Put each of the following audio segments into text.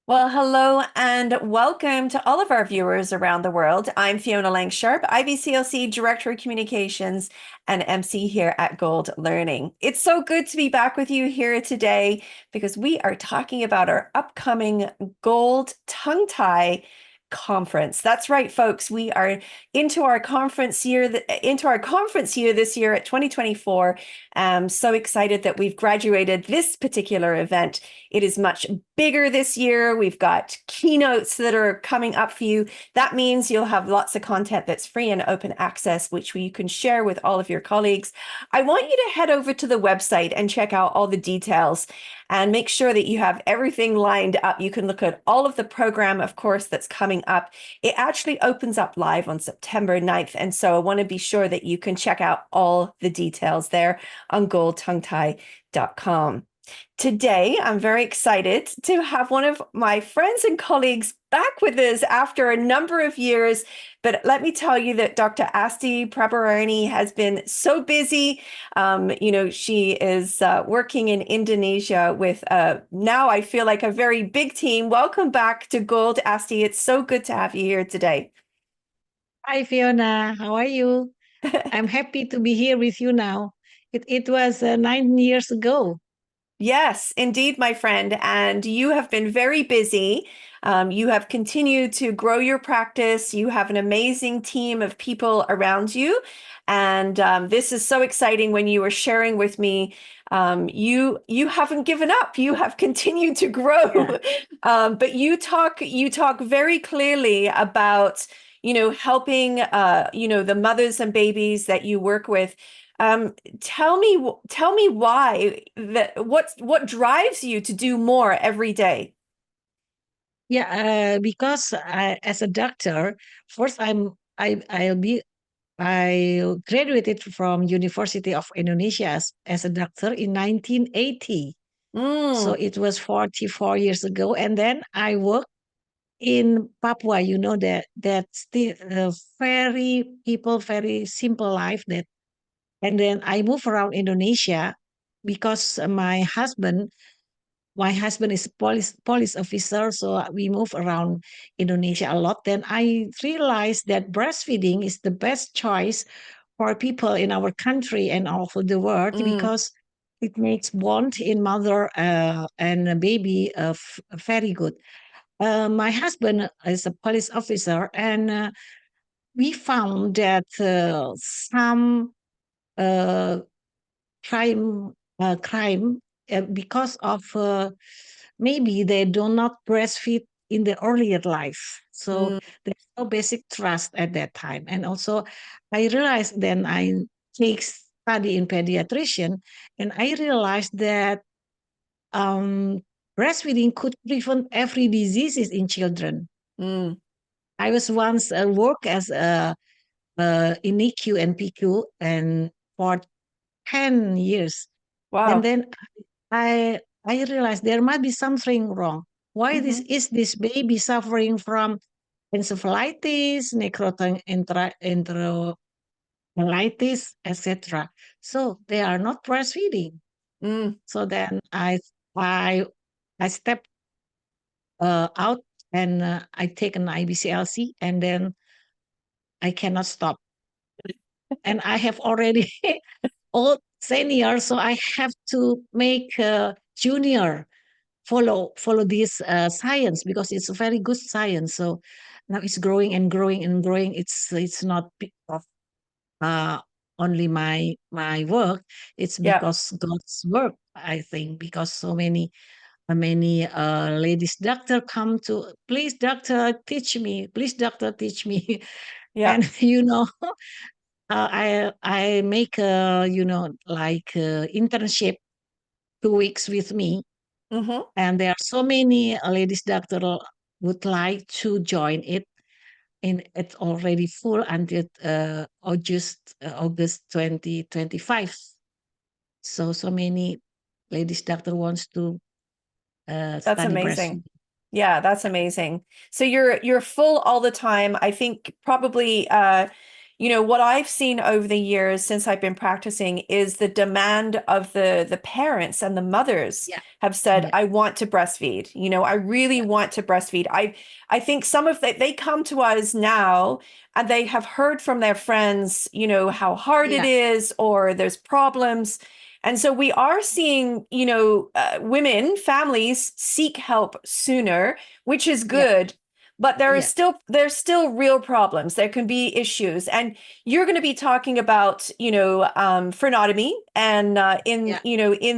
Well, hello and welcome to all of our viewers around the world. I'm Fiona Lang Sharp, IBCLC Director of Communications and MC here at Gold Learning. It's so good to be back with you here today because we are talking about our upcoming Gold Tongue Tie Conference. That's right, folks. We are into our conference year this year at 2024. I'm so excited that we've graduated this particular event. It is much bigger this year. We've got keynotes that are coming up for you. That means you'll have lots of content that's free and open access, which you can share with all of your colleagues. I want you to head over to the website and check out all the details and make sure that you have everything lined up. You can look at all of the program, of course, that's coming up. It actually opens up live on September 9th. And so I want to be sure that you can check out all the details there on goldtonguetie.com. Today, I'm very excited to have one of my friends and colleagues back with us after a number of years. But let me tell you that Dr. Asti Praborini has been so busy. She is working in Indonesia with now I feel like a very big team. Welcome back to Gold, Asti. It's so good to have you here today. Hi, Fiona. How are you? I'm happy to be here with you now. It was 9 years ago. Yes, indeed, my friend. And you have been very busy. You have continued to grow your practice. You have an amazing team of people around you. And this is so exciting when you were sharing with me. You haven't given up. You have continued to Yeah. grow. But you talk very clearly about, helping the mothers and babies that you work with. Tell me why what drives you to do more every day? Yeah, because as a doctor, first I graduated from University of Indonesia as a doctor in 1980. So Mm, it was 44 years ago, and then I worked in Papua. You know that's the very simple life that. And then I moved around Indonesia because my husband is a police officer, so we move around Indonesia a lot. Then I realized that breastfeeding is the best choice for people in our country and all over the world mm, because it makes bond in mother and a baby very good. My husband is a police officer, and we found that some uh, crime because of maybe they do not breastfeed in the earlier life. So mm. there's no basic trust at that time. And also, I realized then I take study in pediatrician, and I realized that um, breastfeeding could prevent every diseases in children. Mm. I was once work as a in EQ and PQ and for 10 years. And Wow. then I realized there might be something wrong. Why this Hmm. is this baby suffering from encephalitis, enterocolitis, etc. So they are not breastfeeding. Mm. So then I I stepped out and I take an IBCLC, and then I cannot stop. And I have already old senior, so I have to make junior follow this science because it's a very good science. So now it's growing and growing and growing. It's not because of uh, only my work. It's Yeah, because God's work. I think because so many ladies doctor come to, please doctor teach me, please doctor teach me. yeah. And I make like internship 2 weeks with me, Hmm. and there are so many ladies doctor would like to join it, and it's already full until August 2025. So many ladies doctor wants to That's study amazing. breastfeeding. Yeah, that's amazing. So you're full all the time. I think probably what I've seen over the years since I've been practicing is the demand of the parents and the mothers Yeah, have said, yeah, I want to breastfeed. I really yeah, want to breastfeed. I think some of they come to us now and they have heard from their friends, how hard it yeah, is or there's problems. And so we are seeing, women, families seek help sooner, which is yeah, good. But yeah, there's still real problems. There can be issues, and you're going to be talking about frenotomy and yeah. in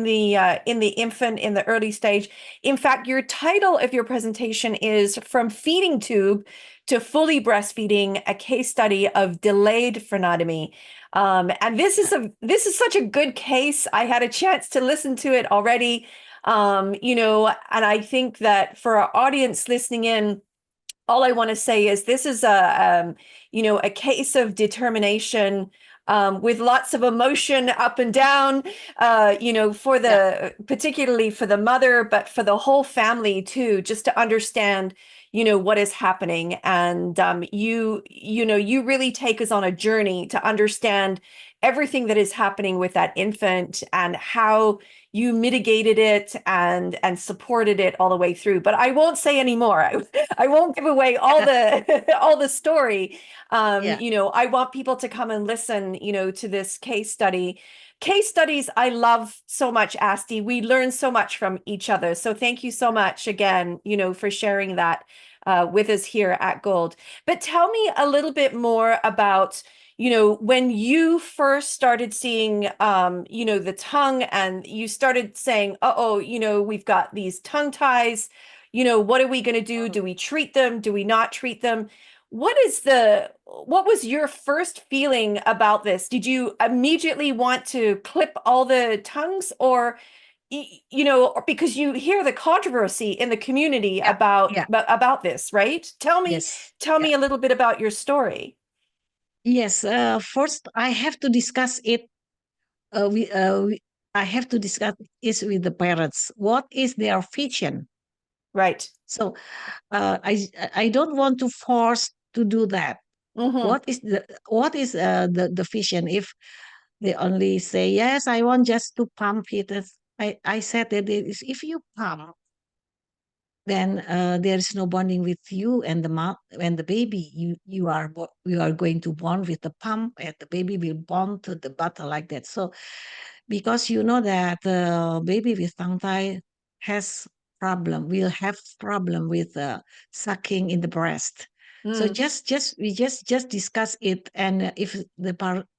the infant in the early stage. In fact, your title of your presentation is From Feeding Tube to Fully Breastfeeding: A Case Study of Delayed Frenotomy. And this is such a good case. I had a chance to listen to it already. And I think that for our audience listening in, all I want to say is this is a case of determination with lots of emotion up and down, for Yeah. particularly for the mother, but for the whole family too, just to understand, what is happening. And you really take us on a journey to understand everything that is happening with that infant and how you mitigated it and supported it all the way through. But I won't say any more. I won't give away all the all the story. Yeah. I want people to come and listen, to this case study. Case studies I love so much, Asti. We learn so much from each other. So thank you so much again, for sharing that with us here at Gold. But tell me a little bit more about, when you first started seeing, the tongue and you started saying, uh-oh, we've got these tongue ties, what are we going to do? Mhm. Do we treat them? Do we not treat them? What was your first feeling about this? Did you immediately want to clip all the tongues, or, because you hear the controversy in the community Yeah. Yeah. about this, right? Yes. Tell Yeah. me a little bit about your story. Yes. First, I have to discuss it. I have to discuss it with the parents. What is their vision? Right. So, I don't want to force to do that. Mm-hmm. What is the vision? If they only say yes, I want just to pump it. I said that if you pump, then there is no bonding with you and the mom and the baby. You are going to bond with the pump, and the baby will bond to the bottle like that. So because you know that baby with tongue tie has will have problem with sucking in the breast. So Mm. we just discuss it, and if the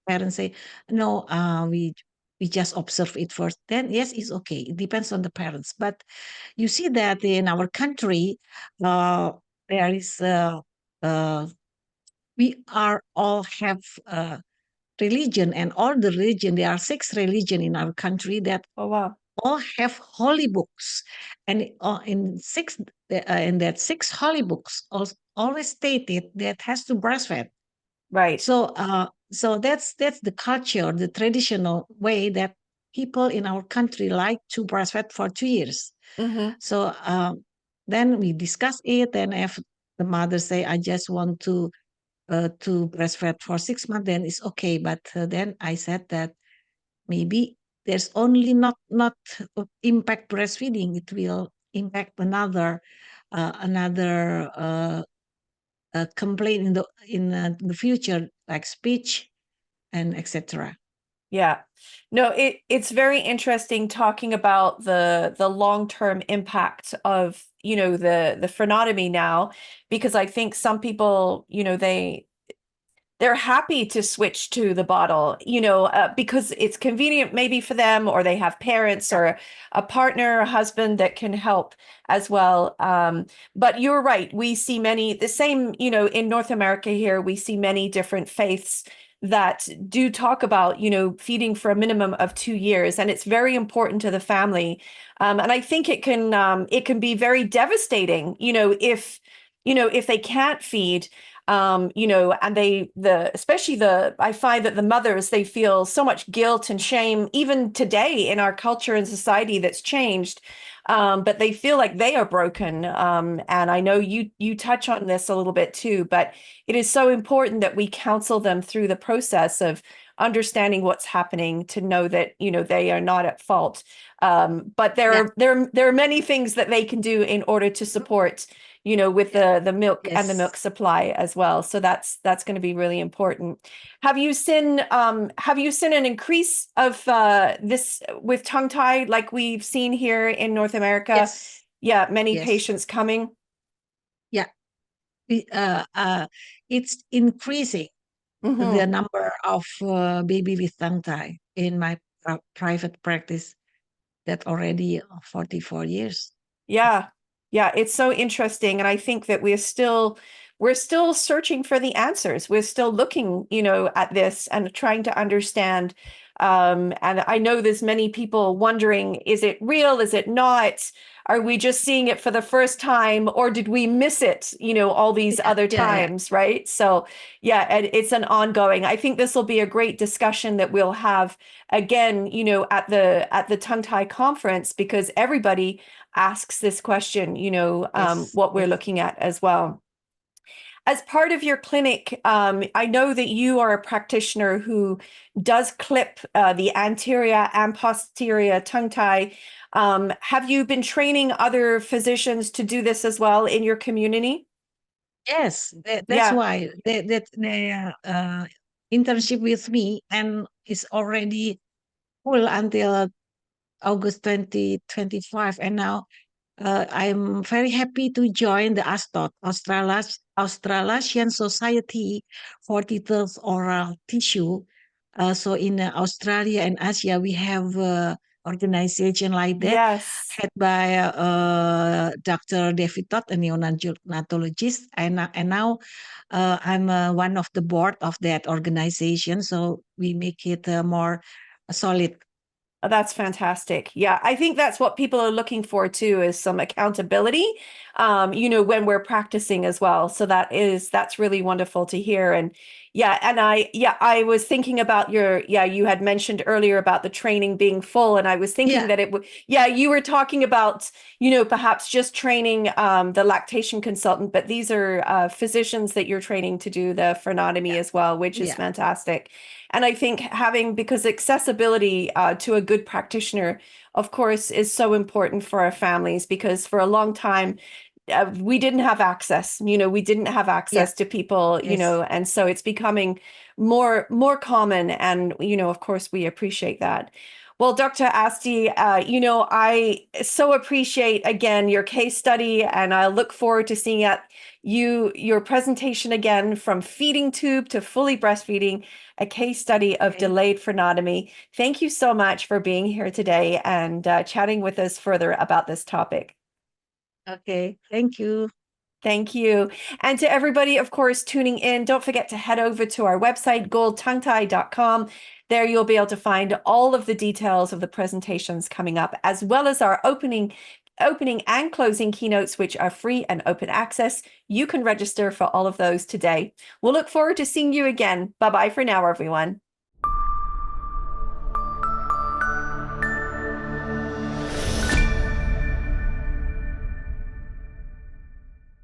parents say no, we just observe it first, then yes, it's okay. It depends on the parents. But you see that in our country, uh, there is uh, we are all have religion, and all the religion, there are six religion in our country that Oh, wow. all have holy books, and in that six holy books always stated that has to breastfeed. Right. So that's the culture, the traditional way that people in our country like to breastfeed for 2 years. Mm-hmm. So then we discuss it, and if the mother say, I just want to breastfeed for 6 months, then it's okay. But then I said that maybe there's only not impact breastfeeding. It will impact another complaint in the future, like speech and etc. Yeah. No, it's very interesting talking about the long-term impact of, the frenotomy now, because I think some people, they're happy to switch to the bottle, because it's convenient maybe for them, or they have parents Yeah, or a partner, a husband that can help as well. But you're right. We see the same, in North America here, we see many different faiths that do talk about, feeding for a minimum of 2 years. And it's very important to the family. And I think it can be very devastating, if they can't feed. And I find that the mothers, they feel so much guilt and shame, even today in our culture and society that's changed. But they feel like they are broken. And I know you touch on this a little bit too, but it is so important that we counsel them through the process of understanding what's happening to know that, they are not at fault. But Yeah. there are many things that they can do in order to support, with Yeah. the milk and the milk Yes. supply as well. So that's going to be really important. Have you seen an increase of this with tongue tie like we've seen here in North America? Yes. Yeah, many Yes. patients coming. Yeah. We- Uh, uh, it's increasing the Hmm. number of baby with tongue tie in my private practice that already 44 years. Yeah. Yeah, it's so interesting. And I think that we're still searching for the answers. We're still looking, at this and trying to understand. And I know there's many people wondering, is it real? Is it not? Are we just seeing it for the first time, or did we miss it, all these Yeah, other yeah, yeah. times, right? So yeah, and it's an ongoing. I think this will be a great discussion that we'll have again, at the tongue tie conference, because everybody asks this question, Yes, what we're yes, looking at as well. As part of your clinic, I know that you are a practitioner who does clip the anterior and posterior tongue tie. Have you been training other physicians to do this as well in your community? yes. That's Yeah. why the internship with me and is already full until August 2025. And now I'm very happy to join the ASTOT, Australasian Society for Teeth Oral Tissue. So in Australia and Asia, we have organization like that, Yes. head by Dr. David Todd, a neonatologist, and now I'm one of the board of that organization. So we make it more solid. Oh, that's fantastic. Yeah, I think that's what people are looking for too, is some accountability, when we're practicing as well. So that's really wonderful to hear. And I was thinking about you had mentioned earlier about the training being full, and I was thinking Yeah, that you were talking about, perhaps just training the lactation consultant, but these are physicians that you're training to do the frenotomy yeah, as well, which is yeah, fantastic. And I think because accessibility to a good practitioner, of course, is so important for our families, because for a long time, we didn't have access, we didn't have yeah. access to people, Yes. and so it's becoming more common. And, of course, we appreciate that. Well, Dr. Asti, I so appreciate again your case study, and I look forward to seeing your presentation again, from feeding tube to fully breastfeeding, a case study of Okay. delayed frenotomy. Thank you so much for being here today and chatting with us further about this topic. Okay. Thank you. Thank you. And to everybody, of course, tuning in, don't forget to head over to our website, goldtonguetie.com. There you'll be able to find all of the details of the presentations coming up, as well as our opening and closing keynotes, which are free and open access. You can register for all of those today. We'll look forward to seeing you again. Bye-bye for now, everyone.